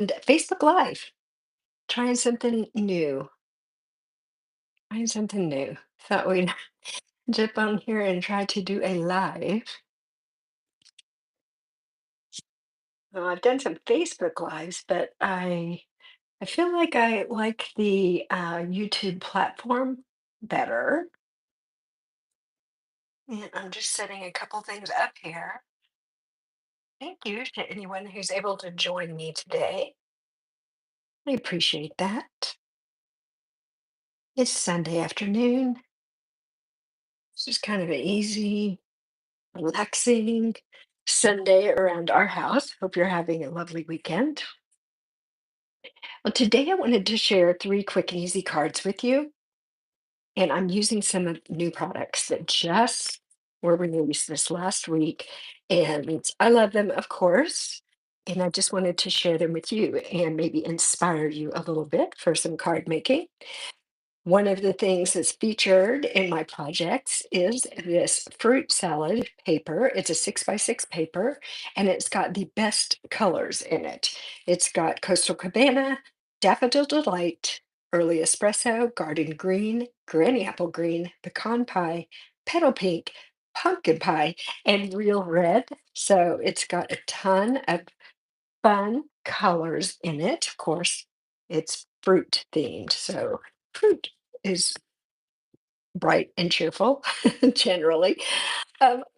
And Facebook Live, trying something new, trying something new. Thought we'd jump on here and try to do a live. I've done some Facebook Lives, but I feel like I like the YouTube platform better. And I'm just setting a couple things up here. Thank you to anyone who's able to join me today. I appreciate that. It's Sunday afternoon. It's just kind of an easy, relaxing Sunday around our house. Hope you're having a lovely weekend. Well, today I wanted to share three quick and easy cards with you. And I'm using some of new products that just were released this last week. And I love them, of course. And I just wanted to share them with you and maybe inspire you a little bit for some card making. One of the things that's featured in my projects is this fruit salad paper. It's a 6x6 paper, and it's got the best colors in it. It's got Coastal Cabana, Daffodil Delight, Early Espresso, Garden Green, Granny Apple Green, Pecan Pie, Petal Pink, Pumpkin Pie, and Real Red. So it's got a ton of fun colors in it. Of course, it's fruit themed. So fruit is bright and cheerful generally.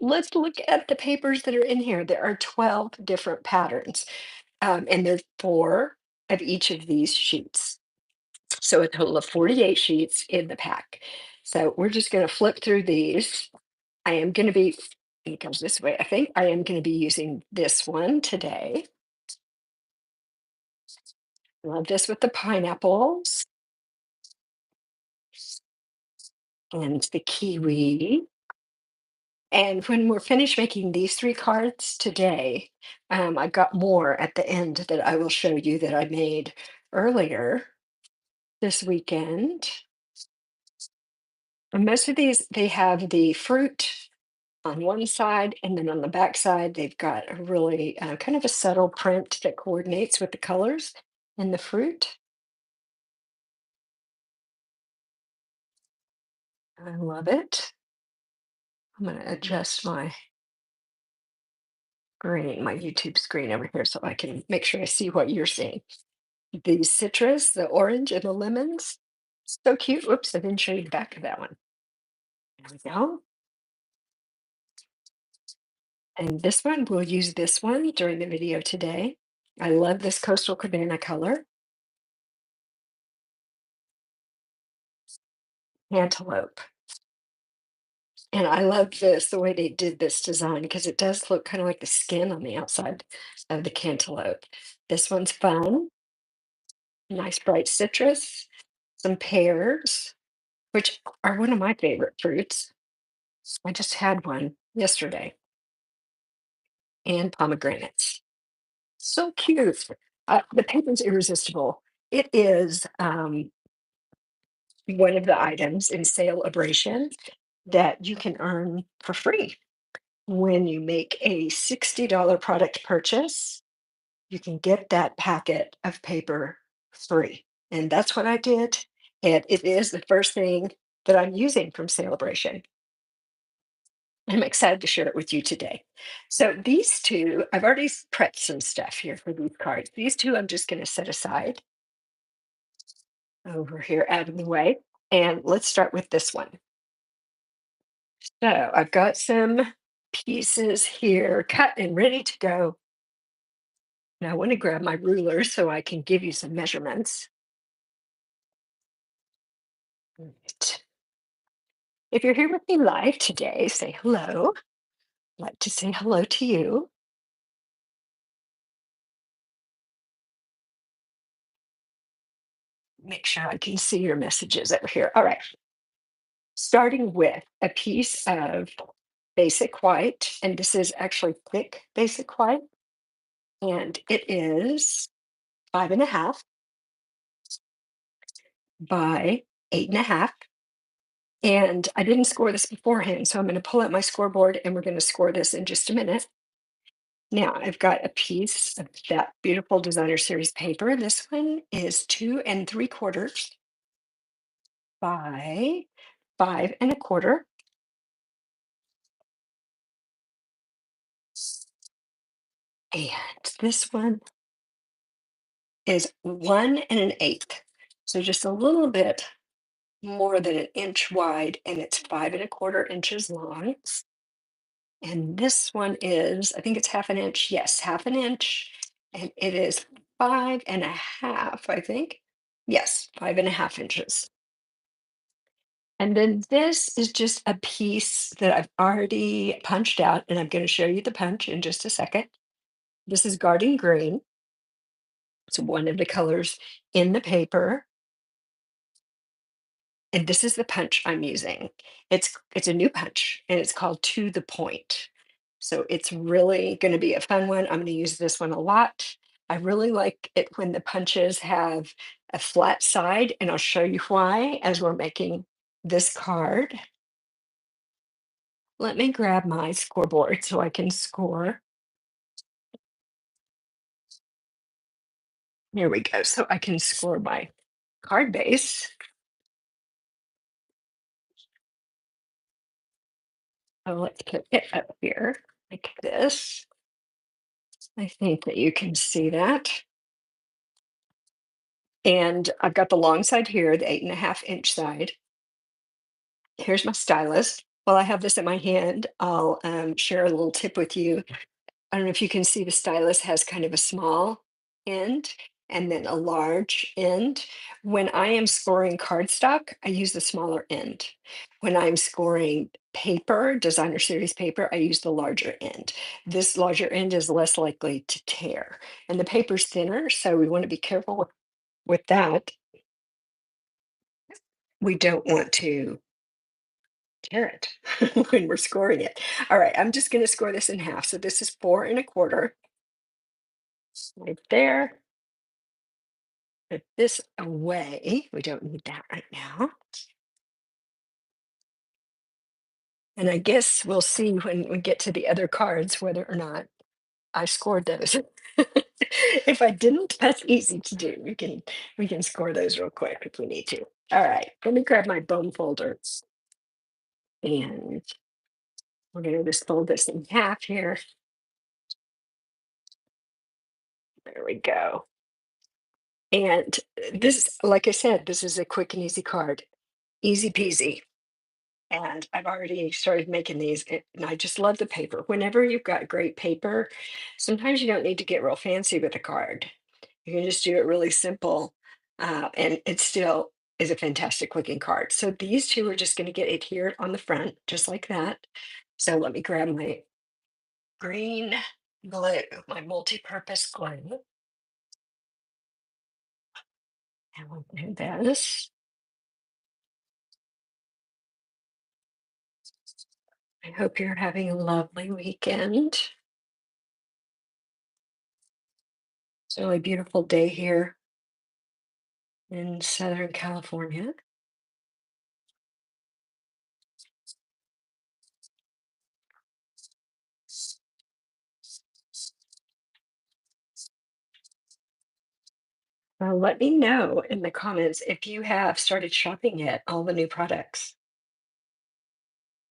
Let's look at the papers that are in here. There are 12 different patterns, and there's four of each of these sheets. So a total of 48 sheets in the pack. So we're just going to flip through these. I am going to be, it comes this way, I think. I am going to be using this one today. Love this with the pineapples and the kiwi. And when we're finished making these three cards today, I've got more at the end that I will show you that I made earlier this weekend. And most of these, they have the fruit on one side, and then on the back side, they've got a really kind of a subtle print that coordinates with the colors in the fruit. I love it. I'm going to adjust my screen, my YouTube screen over here so I can make sure I see what you're seeing. The citrus, the orange, and the lemons. So cute. Whoops, I didn't show you the back of that one. There we go. And this one, we'll use this one during the video today. I love this coastal cabana color. Antelope. And I love this, the way they did this design, because it does look kind of like the skin on the outside of the cantaloupe. This one's fun. Nice bright citrus. Some pears, which are one of my favorite fruits. I just had one yesterday. And pomegranates. So cute. The paper's irresistible. It is one of the items in Celebration that you can earn for free. When you make a $60 product purchase, you can get that packet of paper free. And that's what I did. And it is the first thing that I'm using from Celebration. I'm excited to share it with you today. So these two, I've already prepped some stuff here for these cards. These two I'm just going to set aside over here out of the way. And let's start with this one. So I've got some pieces here cut and ready to go. Now I want to grab my ruler so I can give you some measurements. Right. If you're here with me live today, say hello. I'd like to say hello to you. Make sure I can see your messages over here. All right. Starting with a piece of basic white, and this is actually thick basic white, and it is 5.5 by 8.5. And I didn't score this beforehand, so I'm going to pull out my scoreboard and we're going to score this in just a minute. Now I've got a piece of that beautiful designer series paper. This one is 2 3/4 by 5 1/4. And this one is 1 1/8. So just a little bit more than an inch wide, and it's 5 1/4 inches long. And this one is, I think it's half an inch. Yes, half an inch. And it is 5 1/2, I think. Yes, 5 1/2 inches. And then this is just a piece that I've already punched out, and I'm going to show you the punch in just a second. This is garden green. It's one of the colors in the paper. And this is the punch I'm using. It's a new punch, and it's called To the Point. So it's really going to be a fun one. I'm going to use this one a lot. I really like it when the punches have a flat side, and I'll show you why as we're making this card. Let me grab my scoreboard so I can score. Here we go. So I can score my card base. So let's put it up here like this. I think that you can see that. And I've got the long side here, the 8 1/2 inch side. Here's my stylus. While I have this in my hand, I'll share a little tip with you. I don't know if you can see the stylus has kind of a small end and then a large end. When I am scoring cardstock, I use the smaller end. When I'm scoring paper, designer series paper, I use the larger end. This larger end is less likely to tear. And the paper's thinner, so we want to be careful with that. We don't want to tear it when we're scoring it. All right, I'm just going to score this in half. So this is 4 1/4 right there. Put this away. We don't need that right now. And I guess we'll see when we get to the other cards whether or not I scored those. If I didn't, that's easy to do. We can score those real quick if we need to. All right, let me grab my bone folder and we're going to just fold this in half here. There we go. And this, like I said, this is a quick and easy card, easy peasy. And I've already started making these, and I just love the paper. Whenever you've got great paper, sometimes you don't need to get real fancy with a card. You can just do it really simple, and it still is a fantastic looking card. So these two are just going to get adhered on the front, just like that. So let me grab my green glue, my multi-purpose glue, and we'll do this. I hope you're having a lovely weekend. It's a really beautiful day here in Southern California. Let me know in the comments if you have started shopping yet, all the new products.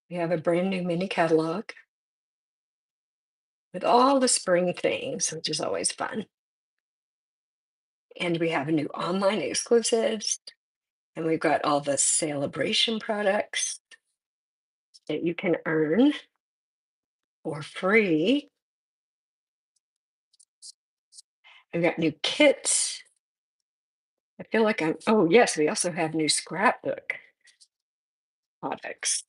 We have a brand new mini catalog with all the spring things, which is always fun. And we have new online exclusives, and we've got all the celebration products that you can earn for free. We've got new kits. I feel like oh, yes, we also have new scrapbook products.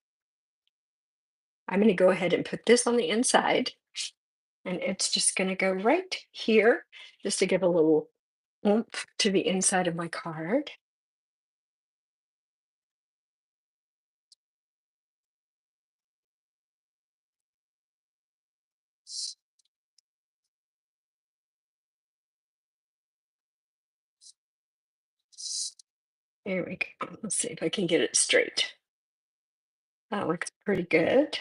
I'm going to go ahead and put this on the inside, and it's just going to go right here just to give a little oomph to the inside of my card. There we go. Let's see if I can get it straight. That looks pretty good.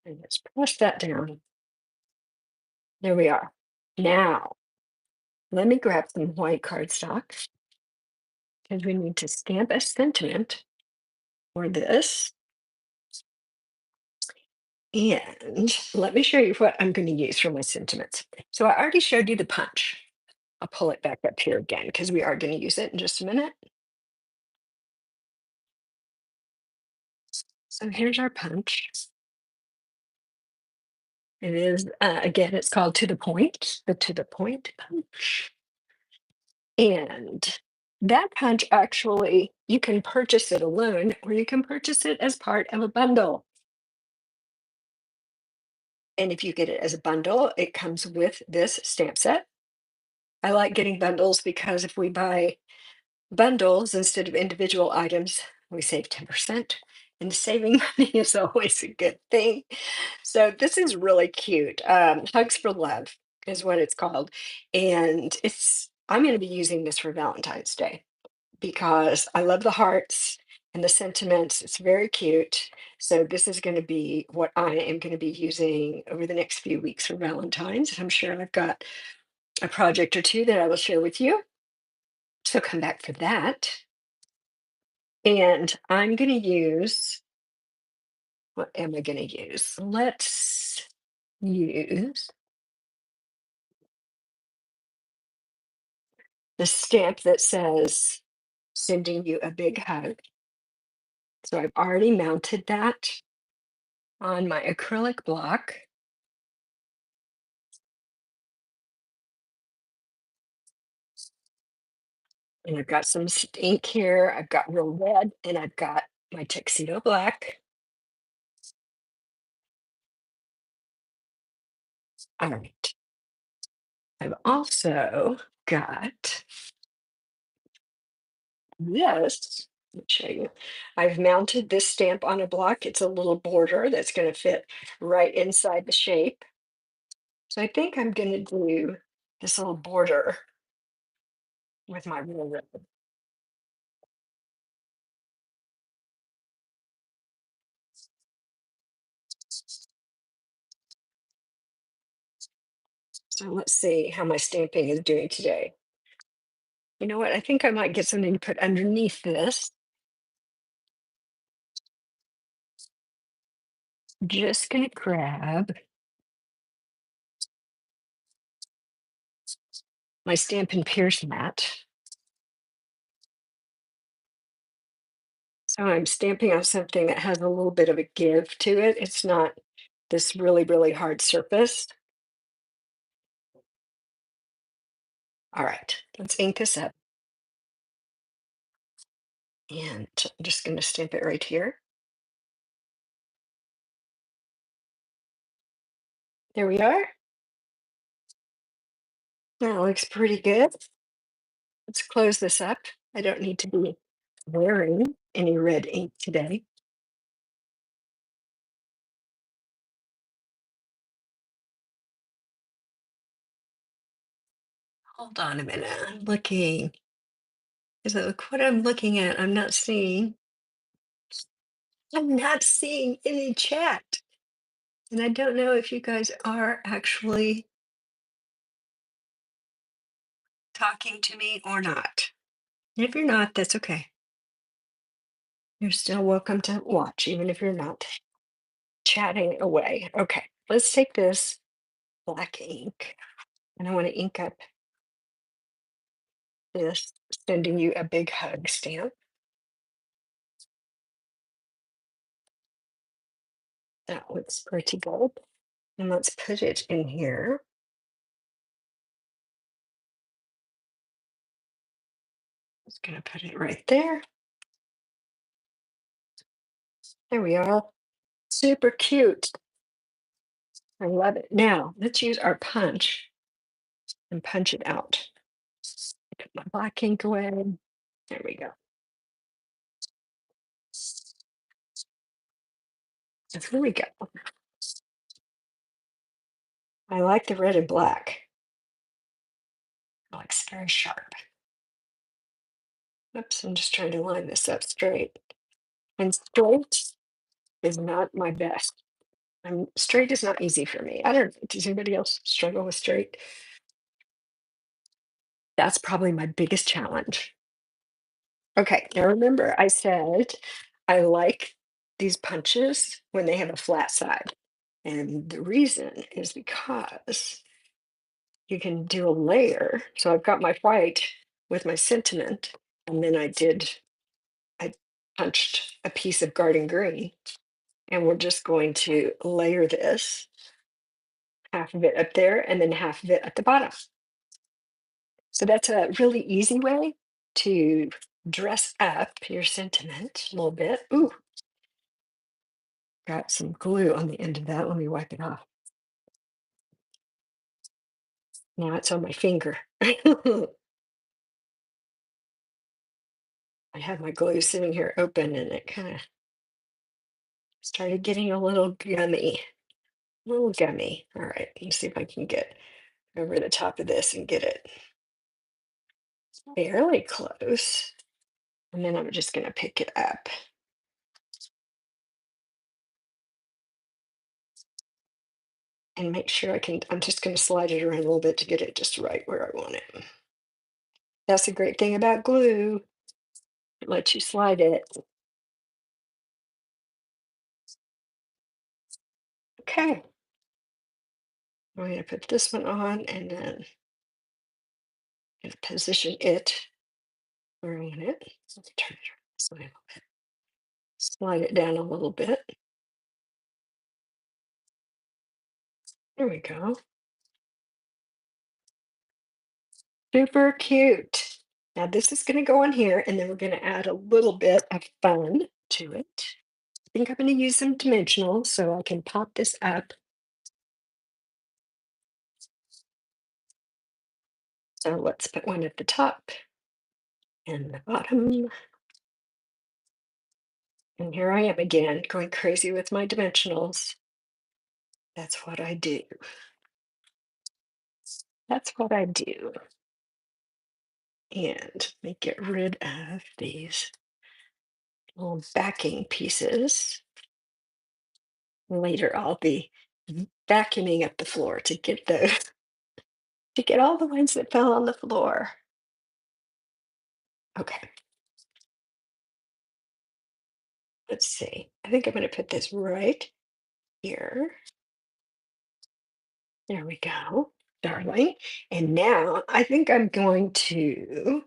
And let's press that down. There we are. Now, let me grab some white cardstock because we need to stamp a sentiment for this. And let me show you what I'm going to use for my sentiments. So I already showed you the punch. I'll pull it back up here again because we are going to use it in just a minute. So here's our punch. It is, again, it's called To the Point, the To the Point punch. And that punch actually, you can purchase it alone or you can purchase it as part of a bundle. And if you get it as a bundle, it comes with this stamp set. I like getting bundles because if we buy bundles instead of individual items, we save 10%. And saving money is always a good thing. So this is really cute. Hugs for Love is what it's called. And I'm going to be using this for Valentine's Day because I love the hearts and the sentiments. It's very cute. So this is going to be what I am going to be using over the next few weeks for Valentine's. And I'm sure I've got a project or two that I will share with you. So come back for that. And I'm going to use, what am I going to use? Let's use the stamp that says, sending you a big hug. So I've already mounted that on my acrylic block. And I've got some ink here. I've got real red and I've got my tuxedo black. All right. I've also got this. Let me show you. I've mounted this stamp on a block. It's a little border that's going to fit right inside the shape. So I think I'm going to do this little border with my real red. So let's see how my stamping is doing today. You know what? I think I might get something to put underneath this. Just going to grab my Stampin' Pierce mat. So I'm stamping on something that has a little bit of a give to it. It's not this really, really hard surface. All right, let's ink this up. And I'm just going to stamp it right here. There we are. That looks pretty good. Let's close this up. I don't need to be wearing any red ink today. Hold on a minute. I'm looking. Is it look what I'm looking at? I'm not seeing. I'm not seeing any chat. And I don't know if you guys are actually talking to me or not. If you're not, that's okay. You're still welcome to watch, even if you're not chatting away. Okay, let's take this black ink and I want to ink up this sending you a big hug stamp. That looks pretty good. And let's put it in here. Just gonna put it right there. There we are. Super cute. I love it. Now let's use our punch and punch it out. Put my black ink away. There we go. So here we go. I like the red and black. It looks very sharp. Oops, I'm just trying to line this up straight. And straight is not my best. Straight is not easy for me. I don't does anybody else struggle with straight? That's probably my biggest challenge. Okay, now remember I said I like these punches when they have a flat side. And the reason is because you can do a layer. So I've got my white with my sentiment, and then I punched a piece of garden green, and we're just going to layer this, half of it up there and then half of it at the bottom. So that's a really easy way to dress up your sentiment a little bit. Ooh, got some glue on the end of that. Let me wipe it off. Now it's on my finger. I have my glue sitting here open and it kind of started getting a little gummy. A little gummy. All right, let's see if I can get over the top of this and get it fairly close. And then I'm just going to pick it up and make sure I'm just going to slide it around a little bit to get it just right where I want it. That's the great thing about glue. It lets you slide it. Okay. I'm going to put this one on and then I'm going to position it where I want it. Let me turn it around this way a little bit. Slide it down a little bit. There we go. Super cute. Now this is going to go on here and then we're going to add a little bit of fun to it. I think I'm going to use some dimensionals so I can pop this up. So let's put one at the top and the bottom. And here I am again, going crazy with my dimensionals. That's what I do. That's what I do. And let me get rid of these little backing pieces. Later, I'll be vacuuming up the floor to get those, to get all the ones that fell on the floor. Okay, let's see. I think I'm going to put this right here. There we go, darling. And now I think I'm going to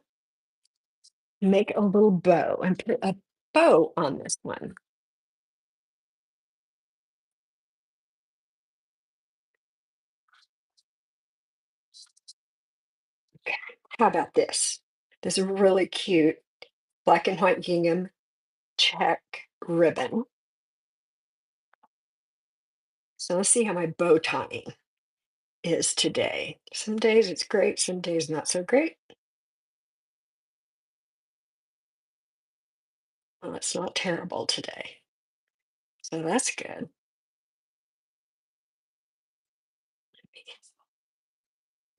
make a little bow and put a bow on this one. Okay, how about this? This really cute black and white gingham check ribbon. So let's see how my bow tying is today. Some days it's great, some days not so great. Well, it's not terrible today. So that's good.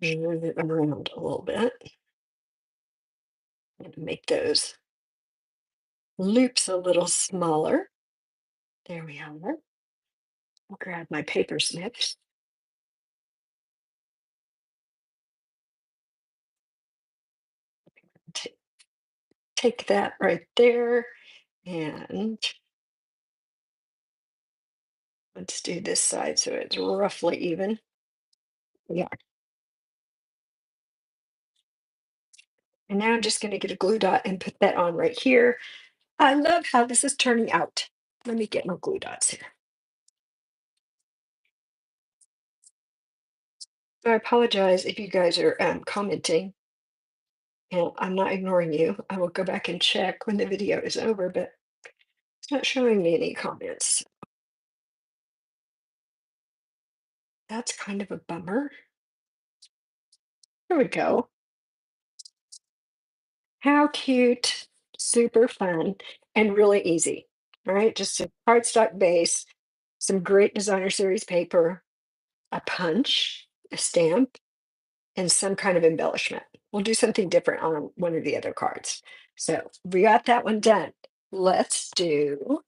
Move it around a little bit. I'm gonna make those loops a little smaller. There we are. I'll grab my paper snips. Ta- Take that right there and let's do this side so it's roughly even. Yeah. And now I'm just going to get a glue dot and put that on right here. I love how this is turning out. Let me get my glue dots here. I apologize if you guys are commenting, and I'm not ignoring you. I will go back and check when the video is over, but it's not showing me any comments. That's kind of a bummer. There we go. How cute, super fun, and really easy. All right, just a cardstock base, some great designer series paper, a punch, a stamp, and some kind of embellishment. We'll do something different on one of the other cards. So we got that one done. Let's do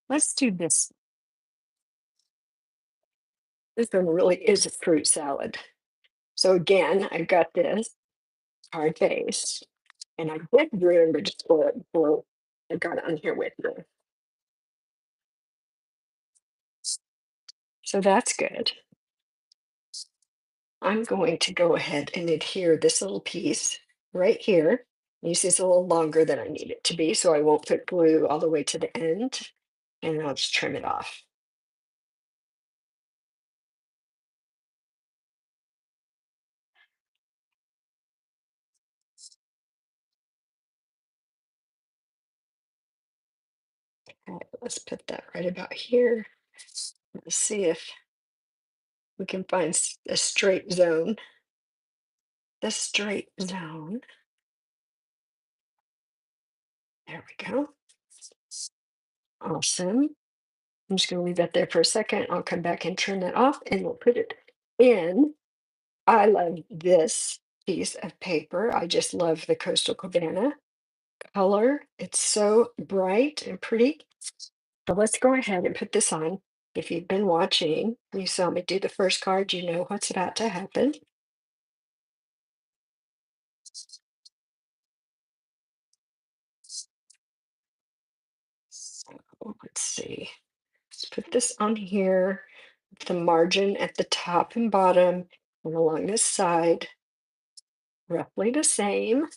let's do this. This one really is a fruit salad. So again, I've got this hard base, and I did remember to spoil it before I got on here with you. So that's good. I'm going to go ahead and adhere this little piece right here. You see it's a little longer than I need it to be, so I won't put glue all the way to the end, and I'll just trim it off. All right, let's put that right about here. Let's see if we can find a straight zone. The straight zone. There we go. Awesome. I'm just going to leave that there for a second. I'll come back and turn that off and we'll put it in. I love this piece of paper. I just love the Coastal Cabana color. It's so bright and pretty. So let's go ahead and put this on. If you've been watching, you saw me do the first card, you know what's about to happen. So let's see. Let's put this on here. The margin at the top and bottom and along this side, roughly the same.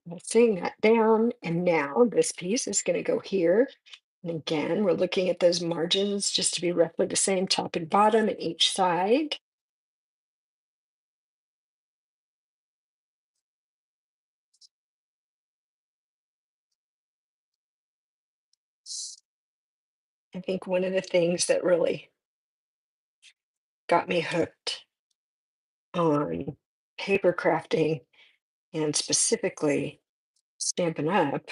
We'll seeing that down, and now this piece is going to go here. And again, we're looking at those margins just to be roughly the same top and bottom at each side. I think one of the things that really got me hooked on paper crafting and specifically Stampin' Up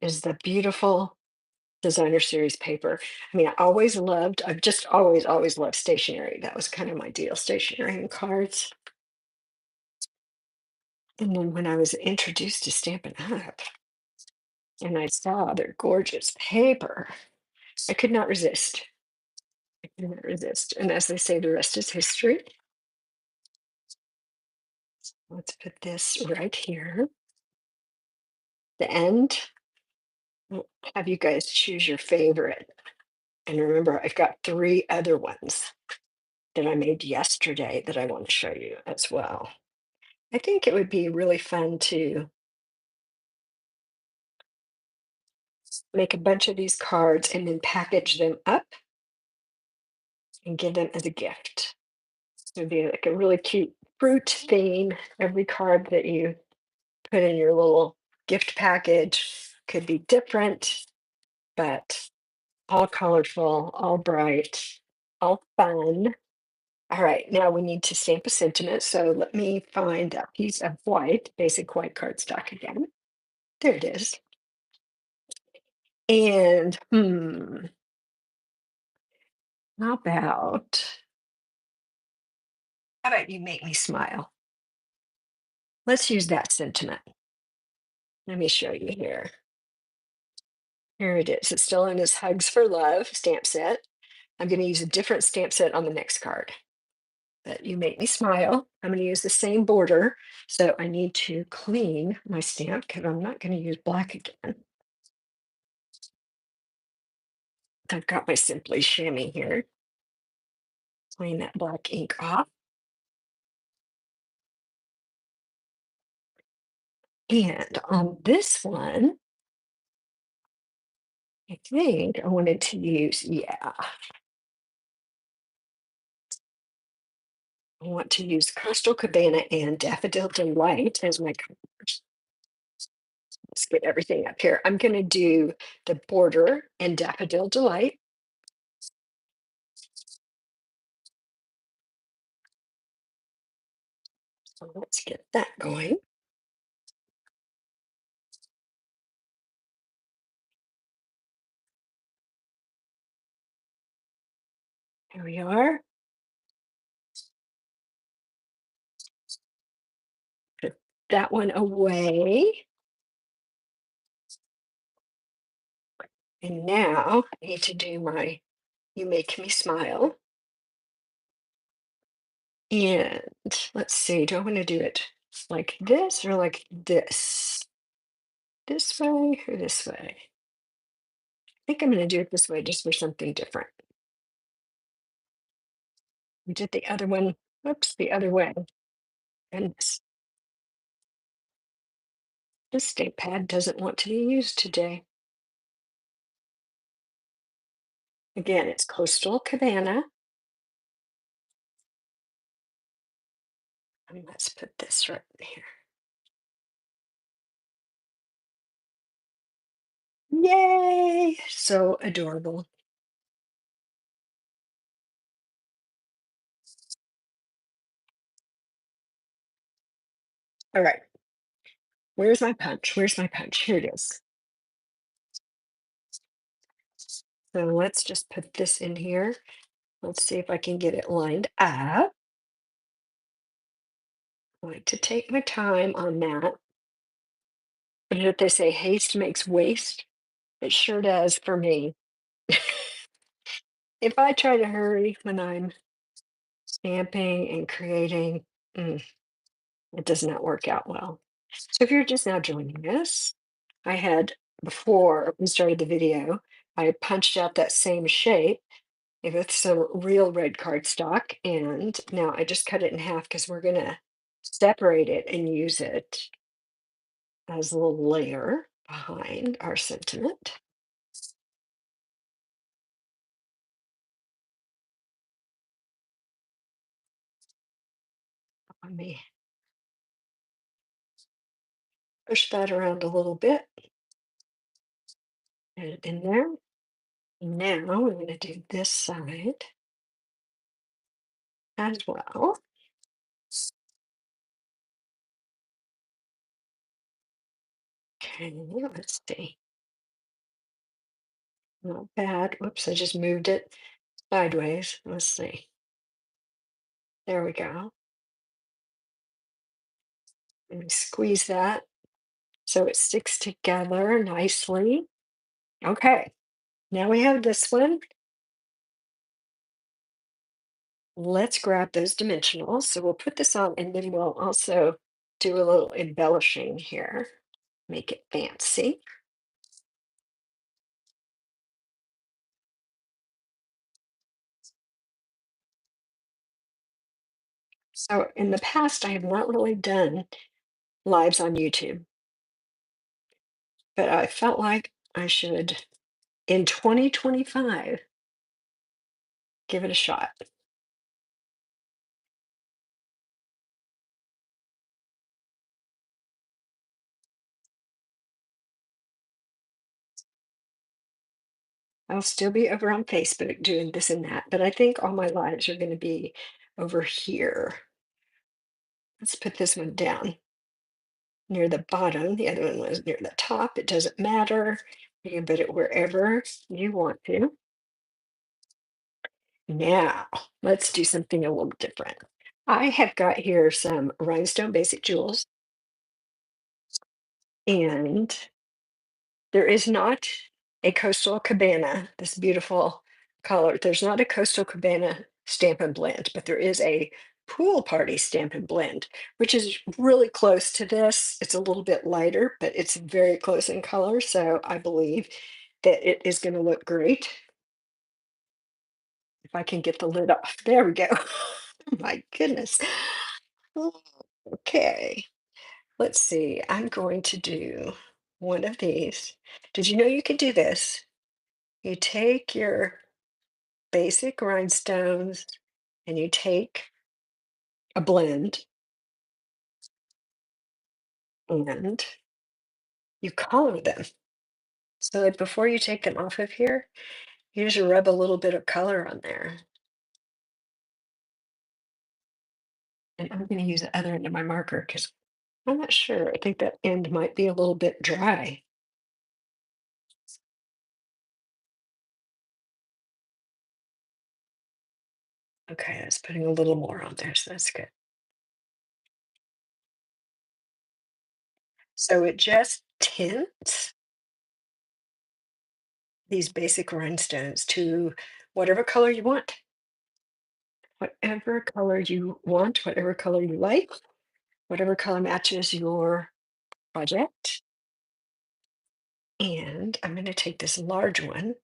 is the beautiful designer series paper. I mean, I've just always loved stationery. That was kind of my deal, stationery and cards. And then when I was introduced to Stampin' Up and I saw their gorgeous paper, I could not resist. I could not resist. And as they say, the rest is history. Let's put this right here. The end. I'll have you guys choose your favorite. And remember, I've got three other ones that I made yesterday that I want to show you as well. I think it would be really fun to make a bunch of these cards and then package them up and give them as a gift. It would be like a really cute fruit theme. Every card that you put in your little gift package could be different, but all colorful, all bright, all fun. All right, now we need to stamp a sentiment. So let me find a piece of white, basic white cardstock again. There it is. And how about you make me smile? Let's use that sentiment. Let me show you here. Here it is. It's still in this Hugs for Love stamp set. I'm going to use a different stamp set on the next card. But you make me smile. I'm going to use the same border. So I need to clean my stamp because I'm not going to use black again. I've got my Simply Chamois here. Clean that black ink off. And on this one, I think I wanted to use, yeah, I want to use Coastal Cabana and Daffodil Delight as my colors. Let's get everything up here. I'm going to do the border and Daffodil Delight. So let's get that going. Here we are. Put that one away. And now I need to do my You make me smile. And let's see, do I want to do it like this or like this? This way or this way? I think I'm going to do it this way just for something different. We did the other one, whoops, the other way. And this state pad doesn't want to be used today. Again, it's Coastal Cabana. And let's put this right here. Yay! So adorable. All right. Where's my punch? Where's my punch? Here it is. So let's just put this in here. Let's see if I can get it lined up. I like to take my time on that. But if they say haste makes waste, it sure does for me. If I try to hurry when I'm stamping and creating, mm, it does not work out well. So if you're just now joining us, I had, before we started the video, I punched out that same shape with some real red cardstock, and now I just cut it in half because we're gonna separate it and use it as a little layer behind our sentiment. Let me push that around a little bit, get it in there. Now we're going to do this side as well. Okay, let's see. Not bad. Whoops, I just moved it sideways. Let's see. There we go. Let me squeeze that so it sticks together nicely. Okay, now we have this one. Let's grab those dimensionals. So we'll put this on and then we'll also do a little embellishing here, make it fancy. So in the past, I have not really done lives on YouTube, but I felt like I should, in 2025, give it a shot. I'll still be over on Facebook doing this and that, but I think all my lives are going to be over here. Let's put this one down near the bottom. The other one was near the top. It doesn't matter. You can put it wherever you want to. Now, let's do something a little different. I have got here some rhinestone basic jewels, and there is not a Coastal Cabana, this beautiful color. There's not a Coastal Cabana Stampin' Blend, but there is a Pool Party Stampin' Blend, which is really close to this. It's a little bit lighter, but it's very close in color. So I believe that it is going to look great. If I can get the lid off. There we go. My goodness. Oh, okay. Let's see. I'm going to do one of these. Did you know you could do this? You take your basic rhinestones and you take a blend and you color them. So that before you take them off of here, you just rub a little bit of color on there. And I'm going to use the other end of my marker because I'm not sure. I think that end might be a little bit dry. Okay, that's putting a little more on there, so that's good. So it just tints these basic rhinestones to whatever color you want, whatever color you want, whatever color you like, whatever color matches your project. And I'm going to take this large one.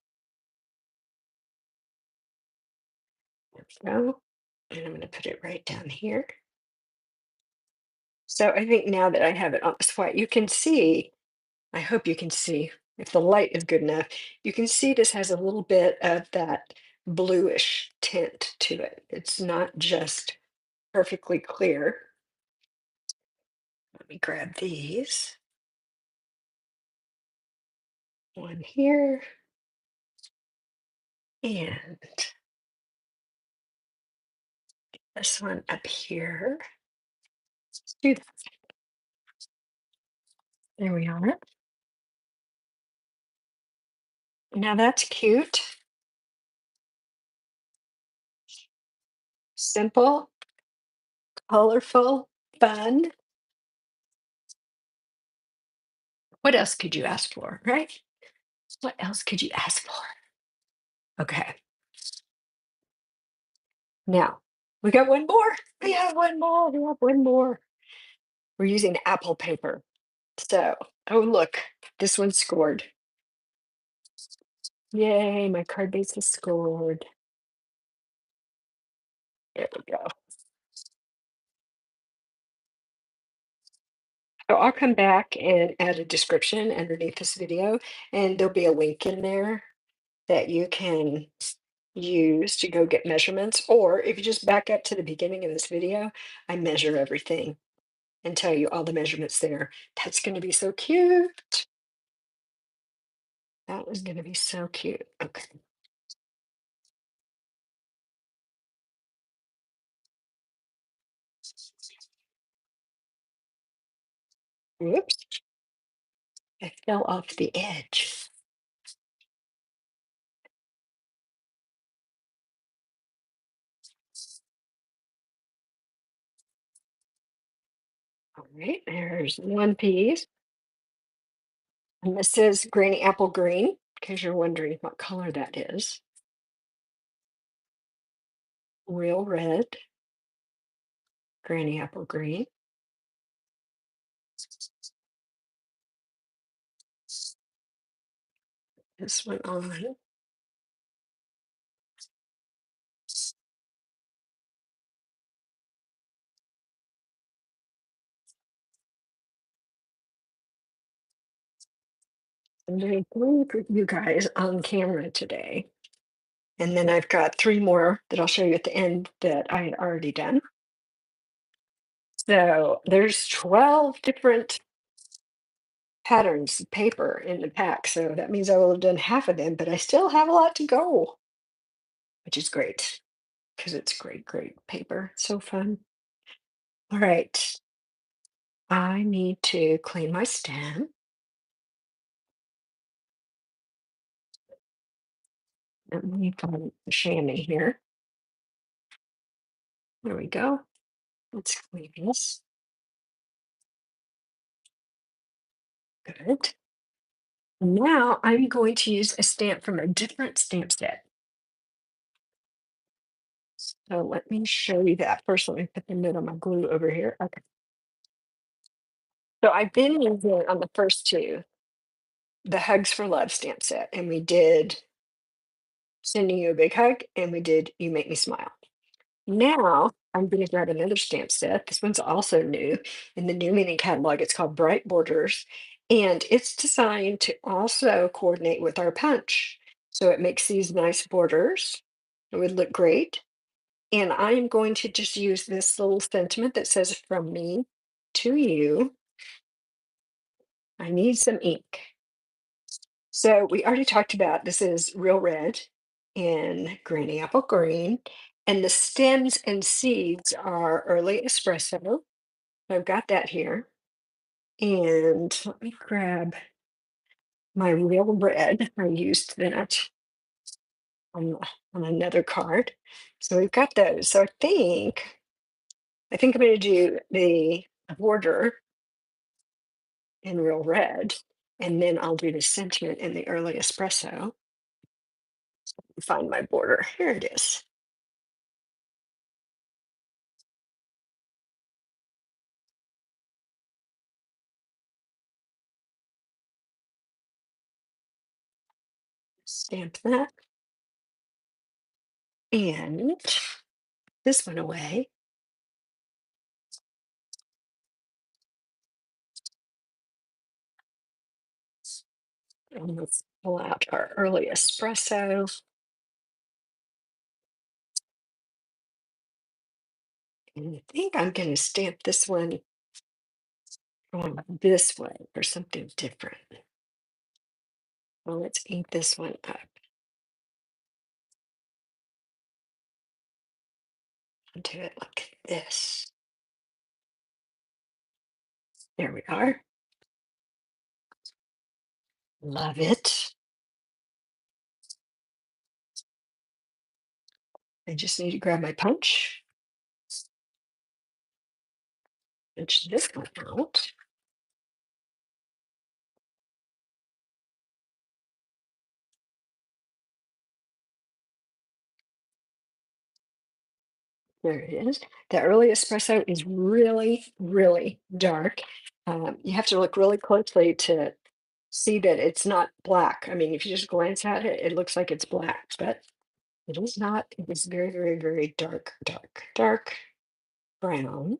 There we go. And I'm going to put it right down here. So I think now that I have it on this white, you can see, I hope you can see, if the light is good enough, you can see this has a little bit of that bluish tint to it. It's not just perfectly clear. Let me grab these. One here and this one up here. Let's do that. There we are. Now that's cute, simple, colorful, fun. What else could you ask for, right? What else could you ask for? Okay, now we got one more. We have one more. We have one more. We're using apple paper. So, oh, look, this one scored. Yay, my card base is scored. There we go. So I'll come back and add a description underneath this video, and there'll be a link in there that you can use to go get measurements. Or if you just back up to the beginning of this video, I measure everything and tell you all the measurements there. That's going to be so cute. That was going to be so cute. Okay. Whoops. I fell off the edge. All right, there's one piece. And this is Granny Apple Green, because you're wondering what color that is. Real red, Granny Apple Green. This one on. I'm doing three for you guys on camera today. And then I've got three more that I'll show you at the end that I had already done. So there's 12 different patterns of paper in the pack. So that means I will have done half of them, but I still have a lot to go, which is great because it's great, great paper. So fun. All right. I need to clean my stem. Let me find the chamois here. There we go. Let's clean this. Good. Now I'm going to use a stamp from a different stamp set. So let me show you that. First, let me put the note on my glue over here. Okay. So I've been using on the first two, the Hugs for Love stamp set, and we did Sending You a Big Hug, and we did You Make Me Smile. Now I'm going to grab another stamp set. This one's also new in the New Meaning catalog. It's called Bright Borders, and it's designed to also coordinate with our punch. So it makes these nice borders. It would look great. And I am going to just use this little sentiment that says, "From me to you, I need some ink." So we already talked about this is Real Red in Granny Apple Green, and the stems and seeds are Early Espresso. I've got that here. And let me grab my Real Red. I used that on, on another card. So we've got those. So I think I'm going to do the border in Real Red, and then I'll do the sentiment in the Early Espresso. Find my border. Here it is. Stamp that. And this one away. And let's pull out our early espresso. And I think I'm going to stamp this one on this way for something different. Well, let's ink this one up. Do it like this. There we are. Love it. I just need to grab my punch. Punch this one out. There it is. The early espresso is really, really dark. You have to look really closely to see that it's not black. I mean, if you just glance at it, it looks like it's black, but it is not. It is very, very, very dark, dark, dark brown.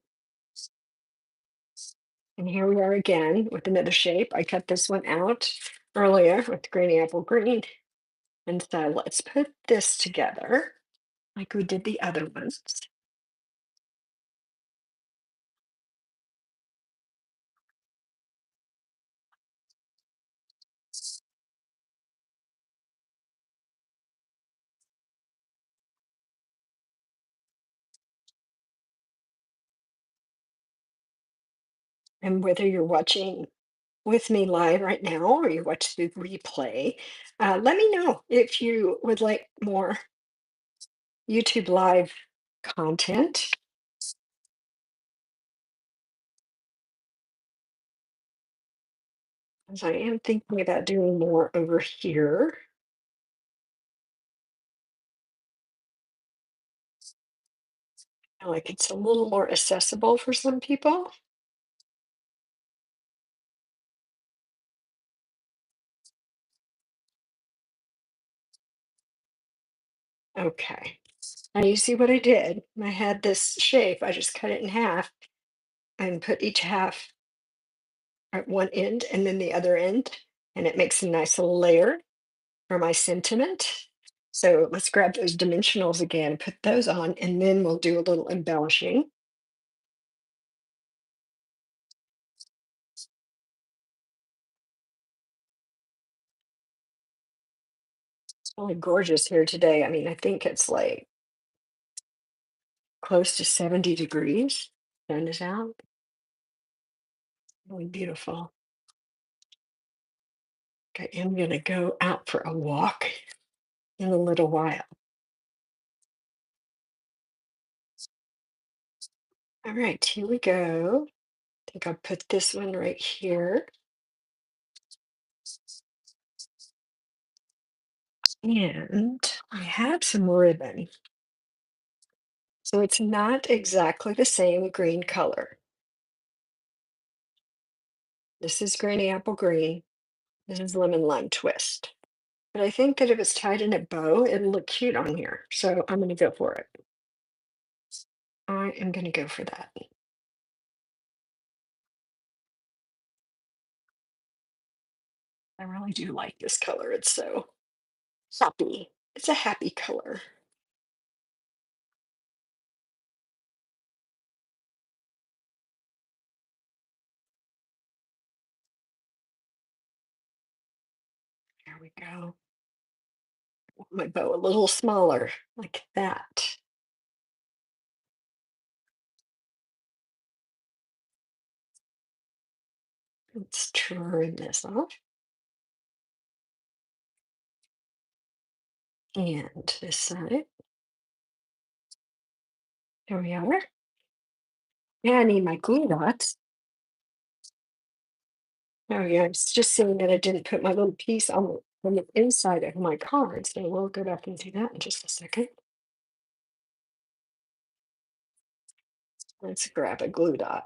And here we are again with another shape. I cut this one out earlier with green apple green. And so let's put this together like we did the other ones. And whether you're watching with me live right now or you watch the replay, let me know if you would like more YouTube live content. As I am thinking about doing more over here. I feel like it's a little more accessible for some people. Okay. Now you see what I did? I had this shape. I just cut it in half and put each half at one end and then the other end, and it makes a nice layer for my sentiment. So let's grab those dimensionals again, put those on, and then we'll do a little embellishing. It's really gorgeous here today. I mean, I think it's like close to 70 degrees. Sun is out. Really beautiful. I am going to go out for a walk in a little while. All right, here we go. I think I'll put this one right here. And I have some ribbon. So it's not exactly the same green color. This is granny apple green. This is lemon lime twist. But I think that if it's tied in a bow, it'll look cute on here. So I'm going to go for it. I am going to go for that. I really do like this color. It's so happy. It's a happy color. There we go. My bow a little smaller, like that. Let's trim this off. And this side. There we are. Yeah, I need my glue dots. Oh yeah, it's just saying that I didn't put my little piece on on the inside of my card. So we'll go back and do that in just a second. Let's grab a glue dot.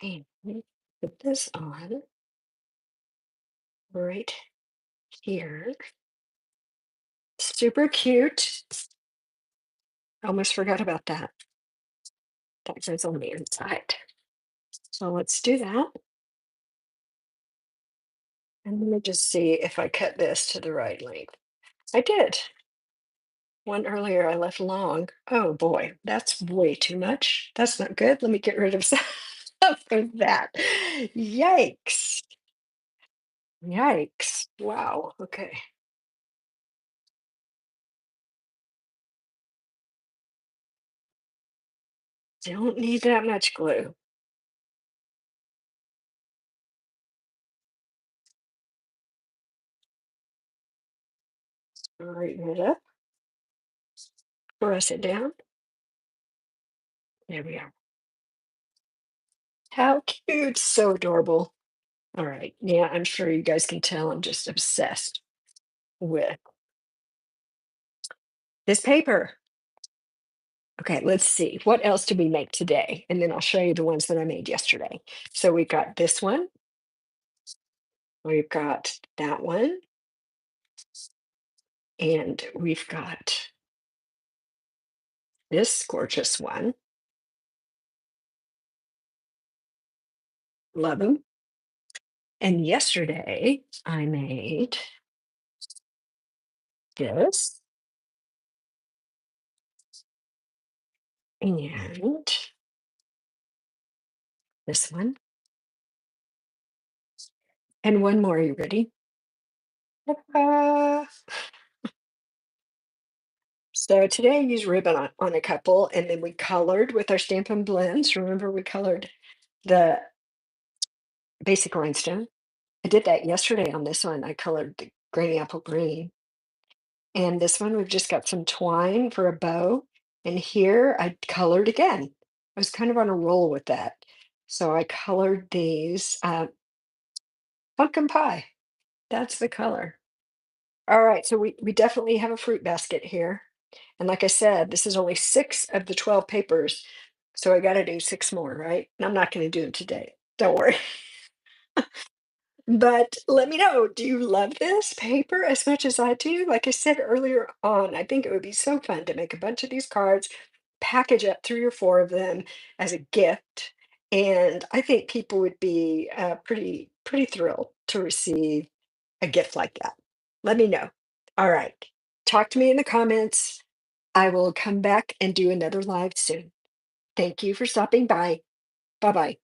And put this on right here. Super cute. Almost forgot about that. That goes on the inside. So let's do that. And let me just see if I cut this to the right length. I did. One earlier I left long. Oh boy, that's way too much. That's not good. Let me get rid of some of that. Yikes. Yikes. Wow. Okay. Don't need that much glue. Straighten it up. Press it down. There we are. How cute. So adorable. All right. Yeah, I'm sure you guys can tell I'm just obsessed with this paper. Okay, let's see. What else did we make today? And then I'll show you the ones that I made yesterday. So we've got this one. We've got that one. And we've got this gorgeous one. Love them. And yesterday I made this and this one. And one more. Are you ready? Ta-da! So today I used ribbon on a couple, and then we colored with our Stampin' Blends. Remember, we colored the basic rhinestone. I did that yesterday on this one. I colored the granny apple green. And this one, we've just got some twine for a bow. And here I colored again. I was kind of on a roll with that. So I colored these pumpkin pie. That's the color. All right, so we definitely have a fruit basket here. And like I said, this is only 6 of the 12 papers. So I got to do 6 more, right? And I'm not going to do them today. Don't worry. But let me know, do you love this paper as much as I do? Like I said earlier on, I think it would be so fun to make a bunch of these cards, package up 3 or 4 of them as a gift. And I think people would be pretty thrilled to receive a gift like that. Let me know. All right. Talk to me in the comments. I will come back and do another live soon. Thank you for stopping by. Bye bye.